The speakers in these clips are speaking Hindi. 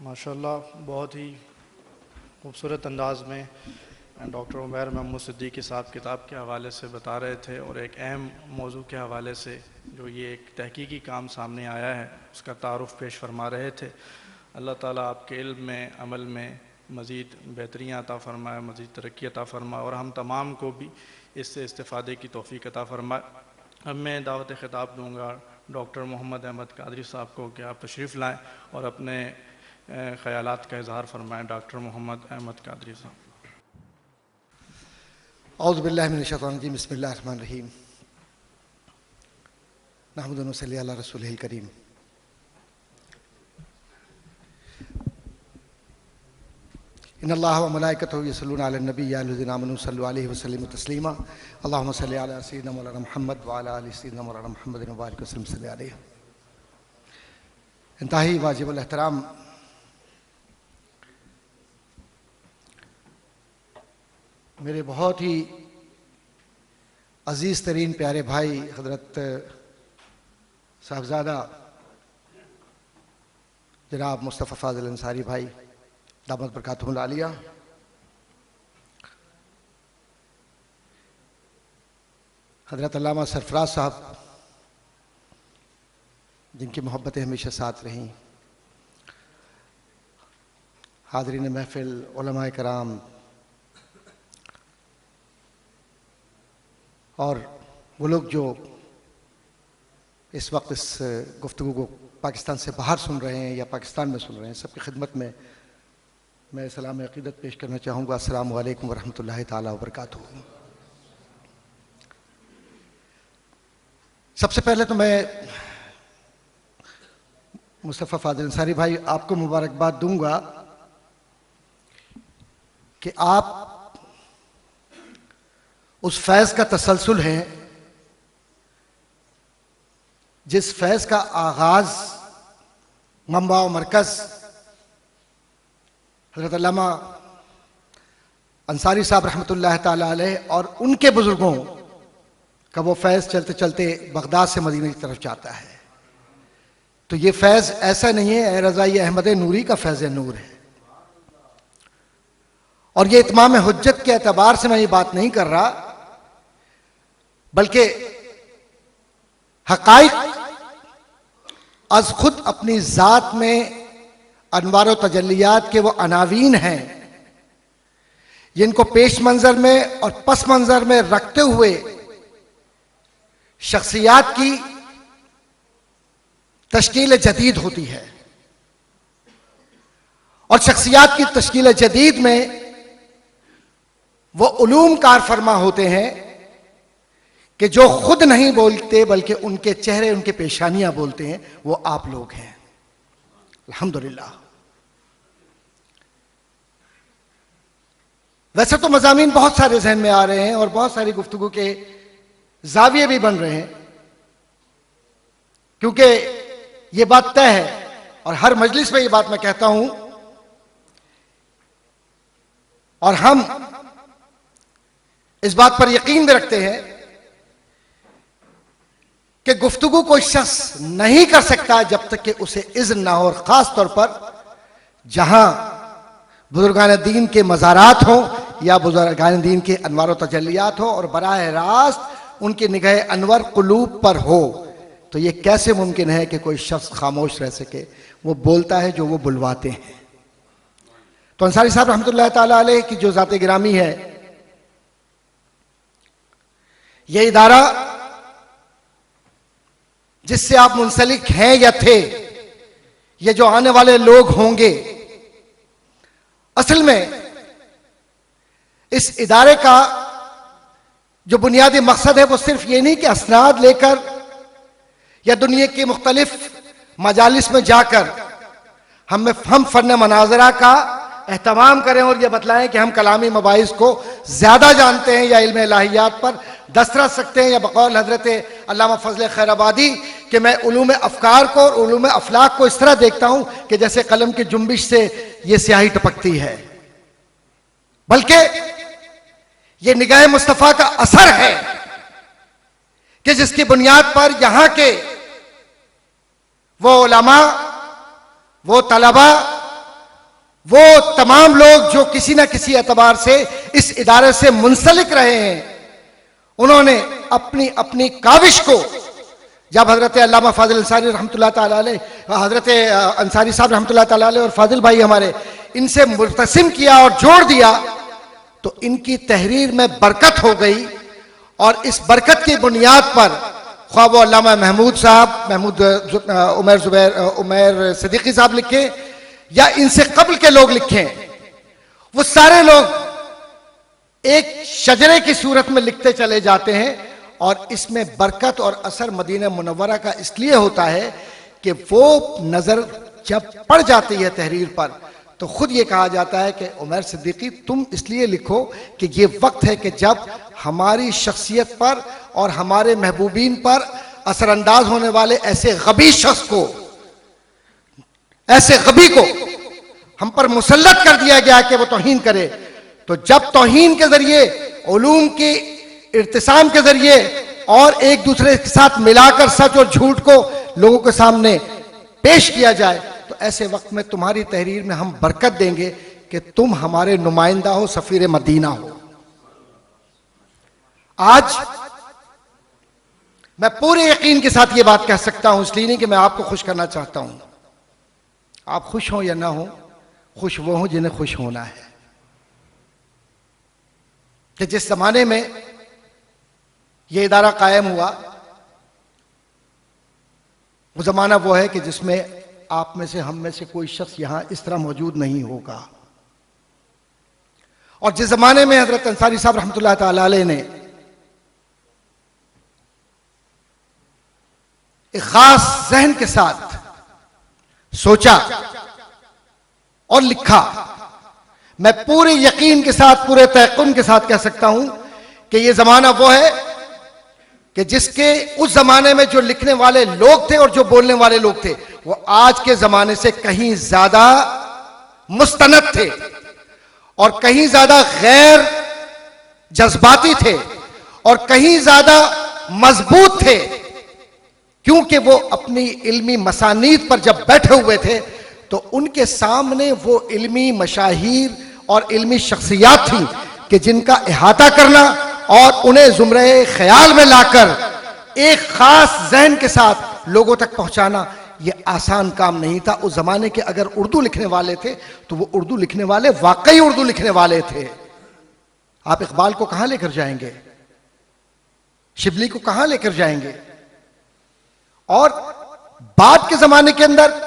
माशाल्लाह बहुत ही खूबसूरत अंदाज में डॉक्टर उमैर महमूद सिद्दीकी साहब किताब के हवाले से बता रहे थे और एक अहम मौजू के हवाले से जो ये एक तहकीकी काम सामने आया है उसका तारुफ़ पेश फरमा रहे थे। अल्लाह ताला आपके इल्म में, अमल में मज़ीद बेहतरियाँ अता फ़रमाए, मज़ीद तरक्की अता फ़रमाए और हम तमाम को भी इससे इस्तिफ़ादे की तौफ़ीक़ अता फ़रमाए। अब मैं दावत ख़िताब दूँगा डॉक्टर मोहम्मद अहमद कादरी साहब को कि आप तशरीफ़ लाएँ और अपने ख़यालात का इज़हार फ़रमाएँ। डॉक्टर मोहम्मद अहमद कादरी साहब। औज़ु बिल्लाहि मिनश शैतानिर रजीम, बिस्मिल्लाहिर रहमानिर रहीम, नहमदुहु व नसल्ली अला रसूलिहिल करीम। इन्नल्लाह व मलाइकतहु यसल्लूना अलन नबी या अय्युहल्लज़ीना आमनू सल्लु अलैहि व सल्लिमु तस्लीमा। अल्लाहुम्मा सल्लि अला सय्यिदिना मौलाना मुहम्मद व अला आलि सय्यिदिना मौलाना मुहम्मद व बारिक व सल्लिम अलैहि। इंतहाई वाजिबुल एहतराम मेरे बहुत ही अज़ीज़ तरीन प्यारे भाई हज़रत साहबज़ादा जनाब मुस्तफ़ा फ़ाज़िल अंसारी भाई दामद बरकातुहुल आलिया, हज़रत अल्लामा सरफराज साहब जिनकी मोहब्बतें हमेशा साथ रहीं, हाज़रीन महफ़िल, उलमाए कराम और वो लोग जो इस वक्त इस गुफ्तगू को पाकिस्तान से बाहर सुन रहे हैं या पाकिस्तान में सुन रहे हैं, सबकी खिदमत में मैं सलाम अक़ीदत पेश करना चाहूँगा। अस्सलामु अलैकुम व रहमतुल्लाहि ताला व बरकातुहू। सबसे पहले तो मैं मुस्तफ़ा फ़ाज़िल अंसारी भाई आपको मुबारकबाद दूंगा कि आप उस फैज़ का तसलसल है जिस फैज़ का आगाज़ मंबा व मरकज़ हज़रत अल्लामा अंसारी साहब रहमतुल्लाह ताला अलैह और उनके बुज़ुर्गों का वो फैज़ चलते चलते बगदाद से मदीने की तरफ जाता है। तो ये फैज़ ऐसा नहीं है ए रज़ा, ये अहमद नूरी का फैज़ नूर है। और ये इत्माम हुज्जत के एतबार से मैं ये बात नहीं कर रहा, बल्कि हक़ाइक़ अज़ खुद अपनी ज़ात में अनवार व तजल्लियात के वो अनावीन हैं जिनको पेश मंज़र में और पस मंज़र में रखते हुए शख्सियात की तश्कील जदीद होती है। और शख्सियात की तश्कील जदीद में वो उलूम कार फरमा होते हैं कि जो खुद नहीं बोलते बल्कि उनके चेहरे, उनके पेशानियां बोलते हैं, वो आप लोग हैं। अल्हम्दुलिल्लाह। वैसे तो मज़ामीन बहुत सारे जहन में आ रहे हैं और बहुत सारी गुफ्तगू के जाविये भी बन रहे हैं, क्योंकि ये बात तय है और हर मजलिस में ये बात मैं कहता हूं और हम इस बात पर यकीन भी रखते हैं कि गुफ्तगू कोई शख्स नहीं कर सकता जब तक कि उसे इज़्न ना हो। और ख़ास तौर पर जहां बुजुर्गान दीन के मज़ारात हों या बुजुर्गान दीन के अनवार व तजल्लियात हो और बराह रास्त उनकी निगाह अनवर कुलूब पर हो, तो ये कैसे मुमकिन है कि कोई शख्स खामोश रह सके। वो बोलता है जो वो बुलवाते हैं। तो अंसारी साहब रहमतुल्लाह ताला अलैह की जो ज़ात गिरामी है, ये इदारा जिससे आप मुंसलिक हैं या थे, ये जो आने वाले लोग होंगे, असल में इस इदारे का जो बुनियादी मकसद है वो सिर्फ ये नहीं कि असनाद लेकर या दुनिया के मुख्तलिफ मजालिस में जाकर हम फन मनाजरा का एहतमाम करें और यह बतलाएं कि हम कलामी मबाइस को ज्यादा जानते हैं या इल्म इलाहियात पर दस्तरस रखते हैं, या बकौल हजरत अल्लामा फजल खैराबादी कि मैं उलूम अफकार को और उलूम अफलाक को इस तरह देखता हूं कि जैसे कलम की जुम्बिश से यह स्याही टपकती है, बल्कि यह निगाह मुस्तफ़ा का असर है कि जिसकी बुनियाद पर यहां के वो उलमा, वो तलबा वो तमाम लोग जो किसी ना किसी एतबार से इस इदारे से मुंसलिक रहे हैं, उन्होंने अपनी अपनी काविश को, जब हजरत अल्लामा फाजिल अंसारी रहमतुल्लाह ताला अलैह, हजरत अंसारी साहब रहमतुल्लाह ताला अलैह और फाजिल भाई हमारे, इनसे मुर्तसिम किया और जोड़ दिया, तो इनकी तहरीर में बरकत हो गई। और इस बरकत की बुनियाद पर ख्वाह वो अल्लामा महमूद साहब, महमूद उमैर सिद्दीकी साहब लिखे या इनसे कब्ल के लोग लिखे, वो सारे लोग एक शजरे की सूरत में लिखते चले जाते हैं। और इसमें बरकत और असर मदीना मुनव्वरा का इसलिए होता है कि वो नजर जब पड़ जाती है तहरीर पर, तो खुद ये कहा जाता है कि उमैर सिद्दीकी तुम इसलिए लिखो कि ये वक्त है कि जब हमारी शख्सियत पर और हमारे महबूबीन पर असरअंदाज होने वाले ऐसे गबी शख्स को, ऐसे गबी को हम पर मुसल्लत कर दिया गया कि वो तौहीन करे। तो जब तौहीन के जरिए, उलूम की इर्तिसाम के जरिए और एक दूसरे के साथ मिलाकर सच और झूठ को लोगों के सामने पेश किया जाए, तो ऐसे वक्त में तुम्हारी तहरीर में हम बरकत देंगे कि तुम हमारे नुमाइंदा हो, सफीर मदीना हो। आज मैं पूरे यकीन के साथ ये बात कह सकता हूं, इसलिए नहीं कि मैं आपको खुश करना चाहता हूं, आप खुश हो या ना हो, खुश वो हो जिन्हें खुश होना है। कि जिस जमाने में यह इदारा कायम हुआ, वो जमाना वो है कि जिसमें आप में से, हम में से कोई शख्स यहां इस तरह मौजूद नहीं होगा। और जिस जमाने में हजरत अंसारी साहब रहमतुल्लाह ताला अलैह ने एक खास जहन के साथ सोचा और लिखा, मैं पूरे यकीन के साथ, पूरे तयक़ुन के साथ कह सकता हूं कि यह जमाना वो है कि जिसके उस जमाने में जो लिखने वाले लोग थे और जो बोलने वाले लोग थे, वो आज के जमाने से कहीं ज्यादा मुस्तनद थे और कहीं ज्यादा गैर जज्बाती थे और कहीं ज्यादा मजबूत थे, क्योंकि वो अपनी इल्मी मसानीद पर जब बैठे हुए थे तो उनके सामने वो इल्मी मशाहीर और इल्मी शख्सियात थी कि जिनका इहाता करना और उन्हें जुमरे ख्याल में लाकर एक खास जहन के साथ लोगों तक पहुंचाना ये आसान काम नहीं था। उस जमाने के अगर उर्दू लिखने वाले थे तो वो उर्दू लिखने वाले वाकई उर्दू लिखने वाले थे। आप इकबाल को कहां लेकर जाएंगे, शिबली को कहां लेकर जाएंगे? और बाद के जमाने के अंदर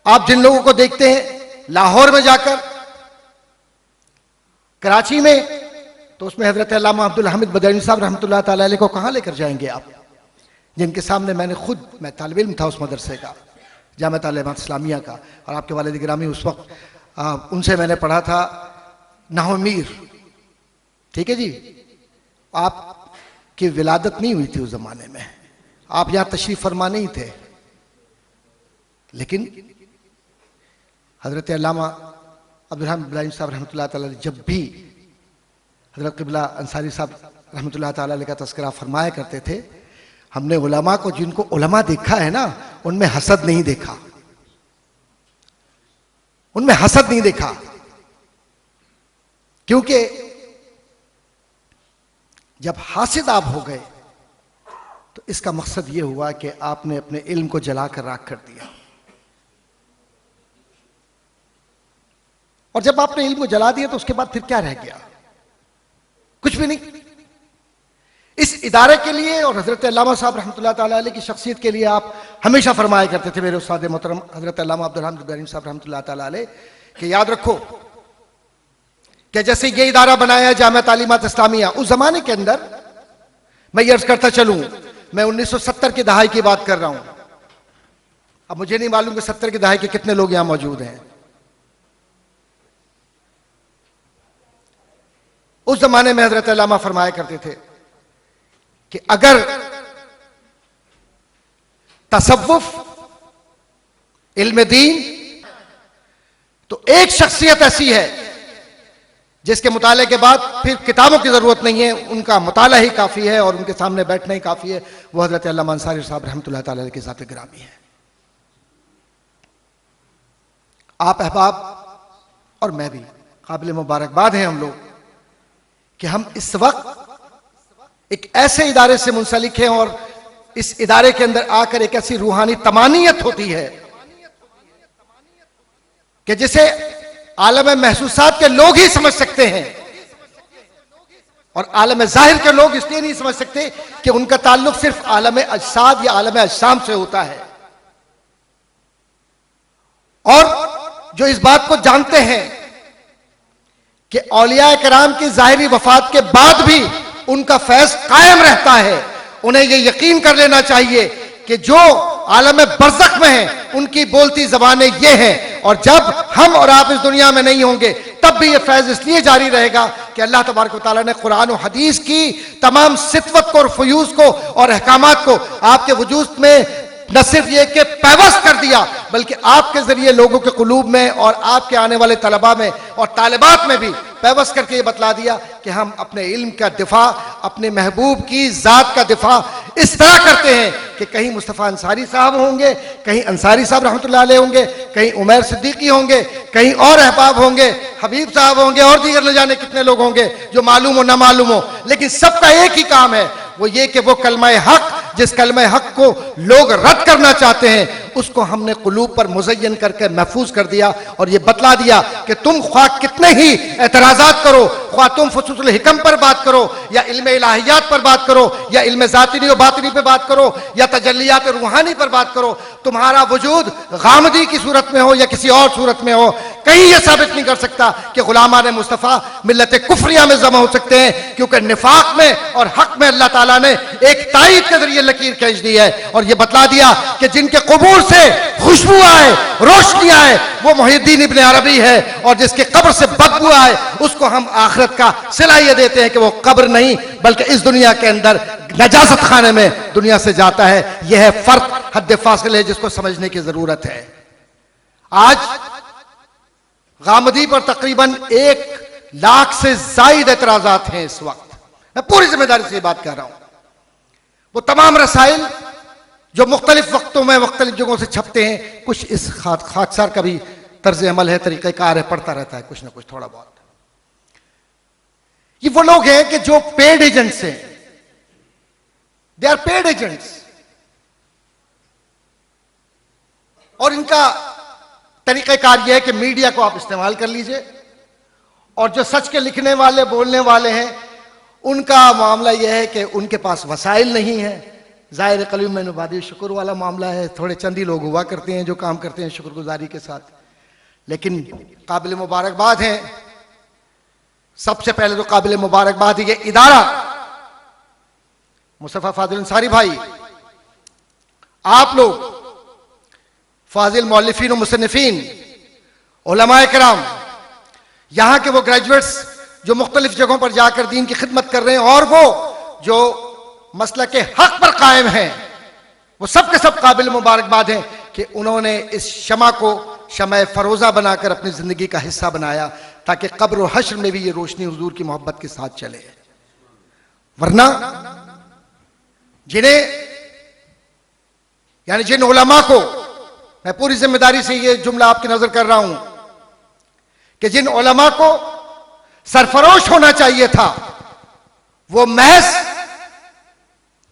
आप जिन लोगों को देखते हैं लाहौर में जाकर, कराची में, तो उसमें हजरत अल्लामा अब्दुल हामिद बदायूनी साहब रहमतुल्लाह ताला अलैह को कहां लेकर जाएंगे आप, जिनके सामने मैं तालिब इल्म था उस मदरसे का, जामिया तालीमात इस्लामिया का, और आपके वालिद गिरामी उस वक्त उनसे मैंने पढ़ा था नाहव मीर। ठीक है जी, आपकी विलादत नहीं हुई थी उस जमाने में, आप यहां तशरीफ फरमा नहीं थे, लेकिन हजरत अल्लामा अब्दुल हामिद बदायूनी साहब रहमतुल्लाह ताला अलैह जब भी हजरत क़िबला अंसारी साहब रहमतुल्लाह ताला अलैह का तज़किरा फरमाया करते थे, हमने उलमा को, जिनको उलमा देखा है ना, उनमें हसद नहीं देखा, उनमें हसद नहीं देखा, क्योंकि जब हासिद आप हो गए तो इसका मकसद यह हुआ कि आपने अपने इल्म को जलाकर राख कर दिया। और जब आपने इल्म को जला दिया तो उसके बाद फिर क्या रह गया? कुछ भी नहीं। इस इदारे के लिए और हजरत अल्लामा साहब रहमतुल्लाह ताला अलैह की शख्सियत के लिए आप हमेशा फरमाया करते थे, मेरे उस्ताद मोहतरम हजरत अल्लामा अब्दुल हामिद बदायूनी साहब रहमतुल्लाह ताला अलैह, कि याद रखो कि जैसे ये इदारा बनाया जामिया तालीमात इस्लामिया, उस जमाने के अंदर, मैं ये अर्ज करता चलूं, मैं 1970 की दहाई की बात कर रहा हूं, अब मुझे नहीं मालूम कि 70 की दहाई के कितने लोग यहां मौजूद हैं। उस जमाने में हजरत अल्लामा फरमाया करते थे कि अगर तसव्वुफ, इल्म दीन, तो एक शख्सियत ऐसी है जिसके मुताले के बाद फिर किताबों की जरूरत नहीं है, उनका मुताला ही काफी है और उनके सामने बैठना ही काफी है, वो हजरत अल्लामा अंसारी साहब रहमतुल्लाह ताला अलैह की ज़ात गिरामी है। आप अहबाब और मैं भी काबिल मुबारकबाद हैं हम लोग कि हम इस वक्त एक ऐसे इदारे से मुंसलिक हैं और इस इदारे के अंदर आकर एक ऐसी रूहानी तमानियत होती है कि जिसे आलम महसूसात के लोग ही समझ सकते हैं और आलम जाहिर के लोग इसलिए नहीं समझ सकते कि उनका ताल्लुक सिर्फ आलम अजसाद या आलम अजसाम से होता है। और जो इस बात को जानते हैं कि औलिया कराम की जाहिरी वफात के बाद भी उनका फैज कायम रहता है, उन्हें यह यकीन कर लेना चाहिए कि जो आलम बरज़ख में है उनकी बोलती जबानें ये हैं, और जब हम और आप इस दुनिया में नहीं होंगे तब भी ये फैज इसलिए जारी रहेगा कि अल्लाह तबारक व तआला ने कुरान और हदीस की तमाम सितवत को और फयूज को और अहकामात को आपके वजूद में न सिर्फ ये कि पैवस्त कर दिया बल्कि आपके जरिए लोगों के कुलूब में और आपके आने वाले तलबा में और तालिबात में भी पैवस्त करके ये बतला दिया कि हम अपने इल्म का दिफा, अपने महबूब की जात का दिफा इस तरह करते हैं कि कहीं मुस्तफ़ा अंसारी साहब होंगे, कहीं अंसारी साहब रहमतुल्लाह अलैह होंगे, कहीं उमैर सिद्दीकी होंगे, कहीं और अहबाब होंगे, हबीब साहब होंगे और दीगर न जाने कितने लोग होंगे जो मालूम हो ना मालूम हो, लेकिन सबका एक ही काम है, वो ये कि वो कलमा हक, जिस कलमा हक को लोग रद्द करना चाहते हैं उसको हमने कुलूब पर मुज़य्यन करके महफूज कर दिया और ये बतला दिया कि तुम ख्वाह कितने ही एतराज़ात करो, ख्वाह तुम फुसूल हिकम पर बात करो या इल्म इलाहियात पर बात करो या इल्म ज़ातिनी और बातिनी पर बात करो या तजल्लियात रूहानी पर बात करो, तुम्हारा वजूद गामदी की सूरत में हो या किसी और सूरत में हो, कहीं यह साबित नहीं कर सकता कि गुलामान मुस्तफ़ा मिल्लत कुफरिया में जमा हो सकते हैं, क्योंकि निफाक में और हक में अल्लाह ताला ने एक ताईद के जरिए लकीर खींच दी है और यह बतला दिया कि जिनके कबूर से खुशबू आए, रोशनी आए, वो मुहिद्दीन इब्न अरबी है, और जिसके कब्र से बदबू आए उसको हम आखिरत का सिला ये देते हैं कि वो कब्र नहीं बल्कि इस दुनिया के अंदर नजासत खाने में दुनिया से जाता है। यह है फर्क, हद फासिल है जिसको समझने की जरूरत है। आज गामदी पर तकरीबन 1 लाख से जायद एतराजात हैं इस वक्त, मैं पूरी जिम्मेदारी से बात कर रहा हूं। वो तमाम रसाइल जो मुख्तलिफ वक्तों में मुख्तलिफ जगहों से छपते हैं, कुछ इस खाकसार का भी तर्ज अमल है, तरीक़ाकार है, पढ़ता रहता है कुछ ना कुछ थोड़ा बहुत। ये वो लोग हैं कि जो पेड एजेंट्स हैं, दे आर पेड एजेंट्स, और इनका तरीक़ाकार यह है कि मीडिया को आप इस्तेमाल कर लीजिए और जो सच के लिखने वाले बोलने वाले हैं उनका मामला यह है कि उनके पास वसाइल नहीं है। ज़ाहिर कलीम में नबादी शुक्र वाला मामला है, थोड़े चंद ही लोग हुआ करते हैं जो काम करते हैं शुक्रगुजारी के साथ, लेकिन काबिल मुबारकबाद हैं। सबसे पहले तो काबिल मुबारकबाद ये इदारा, मुस्तफ़ा फाजिल अंसारी भाई, आप लोग फाजिल मौलिफीन और मुसन्निफीन, उलमाए किराम, यहां के वो ग्रेजुएट्स जो मुख्तलिफ जगहों पर जाकर दीन की खिदमत कर रहे हैं और वो जो मसलक के हक पर कायम हैं, वो सब के सब काबिल मुबारकबाद हैं कि उन्होंने इस शमा को शमा फरोजा बनाकर अपनी जिंदगी का हिस्सा बनाया ताकि कब्र और हश्र में भी ये रोशनी हुजूर की मोहब्बत के साथ चले। वरना जिन उलमा को, मैं पूरी जिम्मेदारी से ये जुमला आपकी नजर कर रहा हूं कि जिन उलमा को सरफरोश होना चाहिए था, वो महज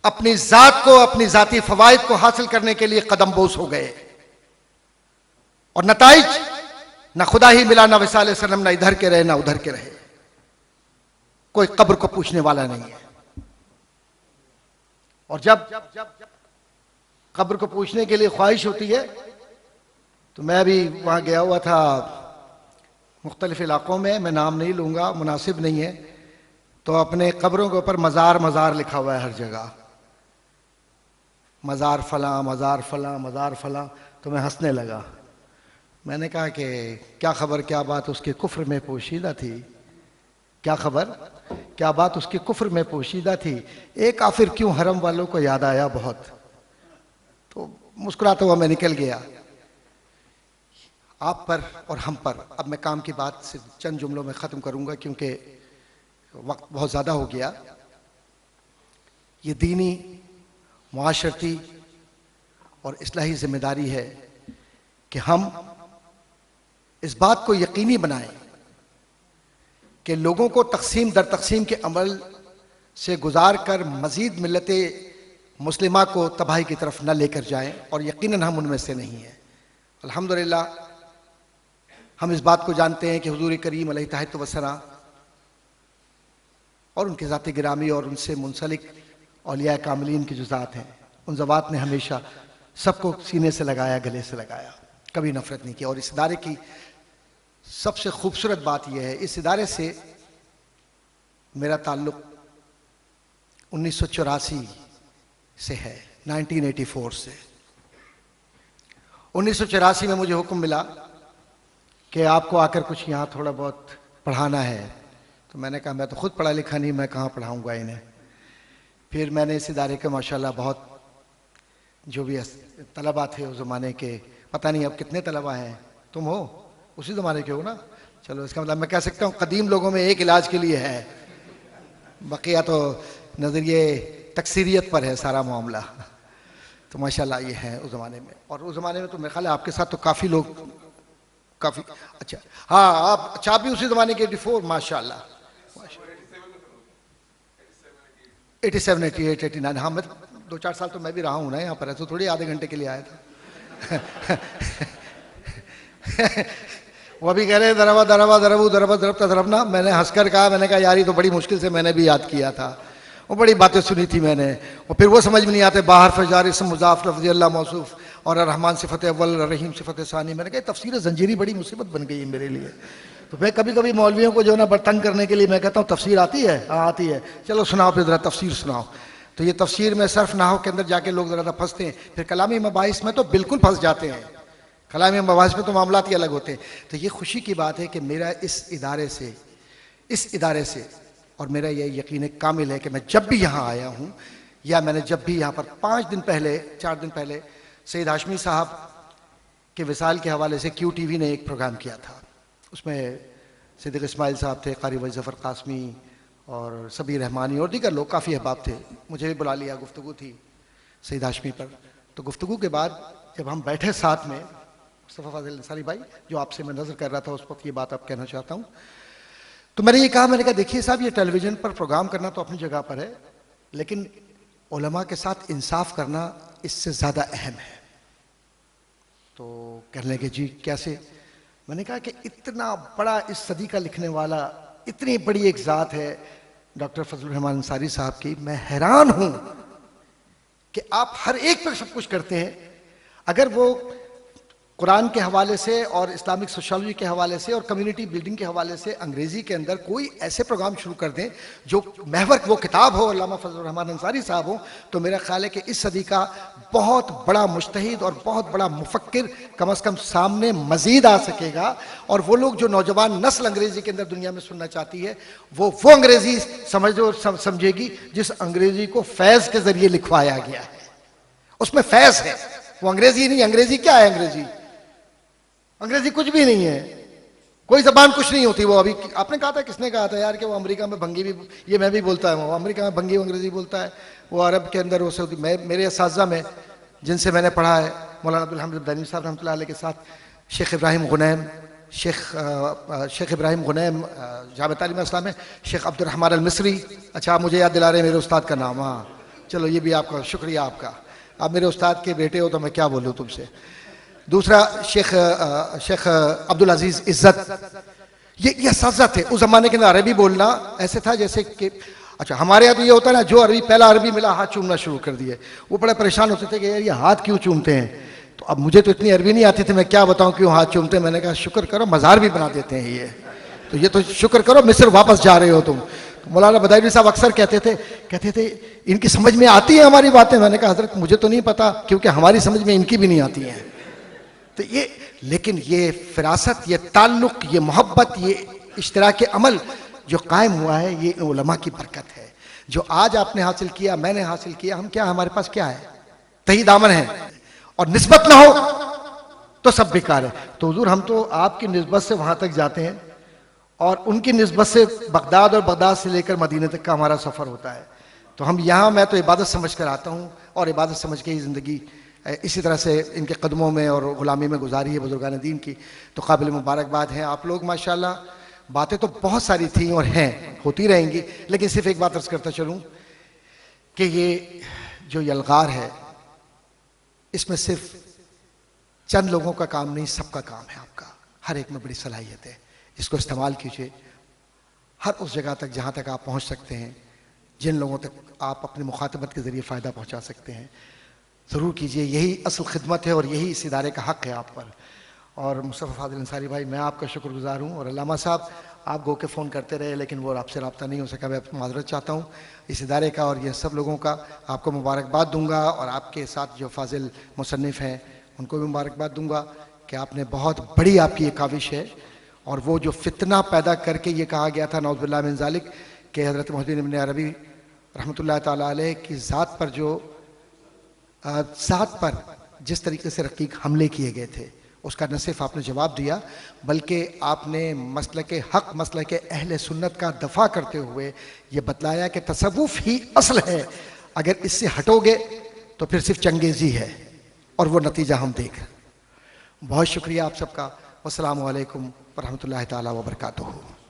अपनी जात को, अपनी जाती फवाइद को हासिल करने के लिए कदमबोस हो गए और नताइज न खुदा ही मिला, न विसाल सल्लम, न इधर के रहे न उधर के रहे। कोई कब्र को पूछने वाला नहीं है। और जब कब्र को पूछने के लिए ख्वाहिश होती है, तो मैं भी वहां गया हुआ था मुख्तलिफ इलाकों में, मैं नाम नहीं लूंगा, मुनासिब नहीं है, तो अपने कब्रों के ऊपर मज़ार मज़ार लिखा हुआ है हर जगह, मज़ार फलां, मज़ार फलां, मज़ार फलां। तो मैं हंसने लगा। मैंने कहा कि क्या खबर, क्या बात उसके कुफ्र में पोशीदा थी, क्या खबर, क्या बात उसके कुफ्र में पोशीदा थी। एक आखिर क्यों हरम वालों को याद आया बहुत, तो मुस्कुराता हुआ मैं निकल गया। आप पर और हम पर अब मैं काम की बात सिर्फ चंद जुमलों में ख़त्म करूंगा क्योंकि वक्त बहुत ज़्यादा हो गया। ये दीनी, मुआशरती और इस्लाही जिम्मेदारी है कि हम इस बात को यकीनी बनाएं कि लोगों को तकसीम दर तकसीम के अमल से गुजार कर मजीद मिल्लत मुस्लिमा को तबाही की तरफ न लेकर जाएं, और यकीनन हम उनमें से नहीं हैं। अल्हम्दुलिल्लाह हम इस बात को जानते हैं कि हुजूर करीम अलैहि वसल्लम और उनके ज़ात गिरामी और उनसे मुंसलिक औलिया कामिलीन की जो ज़ात हैं, उन ज़वात ने हमेशा सबको सीने से लगाया, गले से लगाया, कभी नफरत नहीं की। और इस इदारे की सबसे खूबसूरत बात यह है, इस इदारे से मेरा ताल्लुक़ 1984 से है, 1984 से। 1984 में मुझे हुक्म मिला कि आपको आकर कुछ यहाँ थोड़ा बहुत पढ़ाना है। तो मैंने कहा मैं तो खुद पढ़ा लिखा नहीं, मैं कहाँ पढ़ाऊँगा इन्हें। फिर मैंने इस इदारे के माशाल्लाह बहुत जो भी तलबा थे उस ज़माने के, पता नहीं अब कितने तलबा हैं, तुम हो उसी ज़माने के हो ना, चलो इसका मतलब मैं कह सकता हूँ कदीम लोगों में एक इलाज के लिए है, बकिया तो नज़रिए तकसीरियत पर है सारा मामला। तो माशाल्लाह ये है उस ज़माने में। और उस ज़माने में तो मेरे ख्याल है आपके साथ तो काफ़ी लोग, काफ़ी अच्छा, हाँ आप भी उसी ज़माने के 84 माशाल्लाह 87, 88, 89। हाँ मैं 2-4 साल तो मैं भी रहा हूँ ना यहाँ पर, ऐसे थोड़ी आधे घंटे के लिए आया था। वो अभी कह रहे दरबना, मैंने हंसकर कहा, मैंने कहा यार ये तो बड़ी मुश्किल से मैंने भी याद किया था, वो बड़ी बातें सुनी थी मैंने, और फिर वो समझ में नहीं आते। बाहर फजार इसम मुजाफ लफ्ज़ अल्लाह मौसूफ और रहमान सिफ़त अव्वल रहीम सिफ़त सानी। मैंने कहा तफसीर ज़ंजीरी बड़ी मुसीबत बन गई है मेरे लिए। तो मैं कभी कभी मौलवियों को जो ना बर्तन करने के लिए मैं कहता हूँ तफसीर आती है, हाँ आती है, चलो सुनाओ फिर ज़रा तफसीर सुनाओ। तो ये तफसीर में सर्फ नाहव के अंदर जाके लोग ज़रा फंसते हैं, फिर कलामी मबाहिस में तो बिल्कुल फंस जाते हैं। कलामी मबाहिस में तो मामलात ही अलग होते हैं। तो ये खुशी की बात है कि मेरा इस इदारे से और मेरा ये यकीन कामिल है कि मैं जब भी यहाँ आया हूँ, या मैंने जब भी यहाँ पर 4 दिन पहले सैयद हाशमी साहब के विसाल के हवाले से QTV ने एक प्रोग्राम किया था, उसमें सिद्दीक़ इस्माइल साहब थे, क़ारी वली ज़फ़र क़ासमी और सबीर रहमानी और दीगर लोग, काफ़ी अहबाब थे। मुझे भी बुला लिया, गुफ्तगू थी सैयद हाशमी पर। तो गुफ्तगू के बाद जब हम बैठे साथ में, मुस्तफ़ा फ़ाज़िल अंसारी भाई जो आपसे मैं नज़र कर रहा था उस वक्त ये बात आप कहना चाहता हूँ, तो मैंने ये कहा, मैंने कहा देखिए साहब ये टेलीविज़न पर प्रोग्राम करना तो अपनी जगह पर है, लेकिन उलमा के साथ इंसाफ करना इससे ज़्यादा अहम है। तो कहने लगे जी कैसे? मैंने कहा कि इतना बड़ा इस सदी का लिखने वाला, इतनी बड़ी एक ज़ात है डॉक्टर फजलुर रहमान अंसारी साहब की, मैं हैरान हूँ कि आप हर एक पर सब कुछ करते हैं। अगर वो कुरान के हवाले से और इस्लामिक सोशलॉजी के हवाले से और कम्युनिटी बिल्डिंग के हवाले से अंग्रेज़ी के अंदर कोई ऐसे प्रोग्राम शुरू कर दें जो महवर वो किताब हो, अल्लामा फजलुर रहमान अंसारी साहब हो, तो मेरा ख्याल है कि इस सदी का बहुत बड़ा मुज्तहिद और बहुत बड़ा मुफक्किर कम अज़ कम सामने मज़ीद आ सकेगा। और वो लोग जो नौजवान नस्ल अंग्रेज़ी के अंदर दुनिया में सुनना चाहती है, वो अंग्रेज़ी समझेगी जिस अंग्रेज़ी को फैज़ के ज़रिए लिखवाया गया है, उसमें फैज़ है, वो अंग्रेज़ी नहीं। अंग्रेज़ी क्या है? अंग्रेजी कुछ भी नहीं है, कोई जबान कुछ नहीं होती। वो अभी आपने कहा था, किसने कहा था यार कि वो अमेरिका में भंगी भी, ये मैं भी बोलता हूँ, वो अमेरिका में भंगी अंग्रेजी बोलता है, वो अरब के अंदर वो सऊदी। मेरे असातिज़ा में जिनसे मैंने पढ़ा है, मौलाना अब्दुल हमीद अब्दानी साहब रहमतुल्लाह अलैह के साथ शेख इब्राहिम गुनैम जामिया तालीम इस्लाम में, शेख अब्दुल रहमान अल मिस्री, अच्छा मुझे याद दिला रहे हैं मेरे उस्ताद का नाम, हाँ चलो ये भी आपका शुक्रिया आपका, आप मेरे उस्ताद के बेटे हो तो मैं क्या बोलूँ तुमसे। दूसरा शेख अब्दुल अजीज इज्जत, ये असातिज़ा थे उस ज़माने के अंदर। अरबी बोलना ऐसे था जैसे कि, अच्छा हमारे यहाँ तो ये होता है ना, जो पहला अरबी मिला हाथ चूमना शुरू कर दिए। वो बड़े परेशान होते थे कि यार ये हाथ क्यों चूमते हैं। तो अब मुझे तो इतनी अरबी नहीं आती थी, मैं क्या बताऊँ क्यों हाथ चूमते हैं। मैंने कहा शुक्र करो मज़ार भी बना देते हैं ये तो शुक्र करो मिस्र वापस जा रहे हो तुम। तो मौलाना बदायूं साहब अक्सर कहते थे इनकी समझ में आती है हमारी बातें। मैंने कहा हज़रत मुझे तो नहीं पता, क्योंकि हमारी समझ में इनकी भी नहीं आती हैं। तो लेकिन ये फिरासत, ये ताल्लुक़, ये मोहब्बत, ये इश्तिराक अमल जो कायम हुआ है, ये उलमा की बरकत है। जो आज आपने हासिल किया, मैंने हासिल किया, हम क्या, हमारे पास क्या है? तही दामन है, और निस्बत ना हो तो सब बेकार है। तो हुजूर हम तो आपकी निस्बत से वहां तक जाते हैं, और उनकी निस्बत से बगदाद, और बगदाद से लेकर मदीने तक का हमारा सफ़र होता है। तो हम यहाँ, मैं तो इबादत समझ कर आता हूँ, और इबादत समझ के ही ज़िंदगी इसी तरह से इनके कदमों में और ग़ुलामी में गुजारी है बुज़ुर्गान दीन की, तो काबिल मुबारकबाद हैं आप लोग माशाल्लाह। बातें तो बहुत सारी थी और हैं, होती रहेंगी, लेकिन सिर्फ एक बात अर्ज़ करता चलूँ कि ये जो यलगार है इसमें सिर्फ चंद लोगों का काम नहीं, सबका काम है आपका। हर एक में बड़ी सलाहियत है, इसको इस्तेमाल कीजिए हर उस जगह तक जहाँ तक आप पहुँच सकते हैं, जिन लोगों तक आप अपनी मुखातबत के ज़रिए फ़ायदा पहुँचा सकते हैं ज़रूर कीजिए। यही असल खिदमत है और यही इस इदारे का हक़ है आप पर। और मुस्तफ़ा फ़ाज़िल अंसारी भाई, मैं आपका शुक्रगुज़ार हूँ। और अल्लामा साहब, आप गो के फ़ोन करते रहे लेकिन वो आपसे रब्ता नहीं हो सका, मैं माज़रत चाहता हूँ इस इदारे का और ये सब लोगों का। आपको मुबारकबाद दूंगा और आपके साथ जो फ़ाज़िल मुसन्निफ़ हैं उनको भी मुबारकबाद दूंगा कि आपने बहुत बड़ी आपकी ये काविश है। और वो जो फितना पैदा करके ये कहा गया था नौज़ुबिल्लाह मिन ज़ालिक कि हज़रत मुहिद्दीन इब्न अरबी रहमतुल्लाह ताला अलैह की ज़ात पर जिस तरीके से रकीक हमले किए गए थे, उसका न सिर्फ आपने जवाब दिया बल्कि आपने मसलके हक़, मसलके अहले सुन्नत का दफ़ा करते हुए ये बतलाया कि तसव्वुफ़ ही असल है, अगर इससे हटोगे तो फिर सिर्फ चंगेज़ी है, और वो नतीजा हम देख। बहुत शुक्रिया आप सबका। अस्सलामु अलैकुम वरहमतुल्लाहि ताला व बरकातुहू।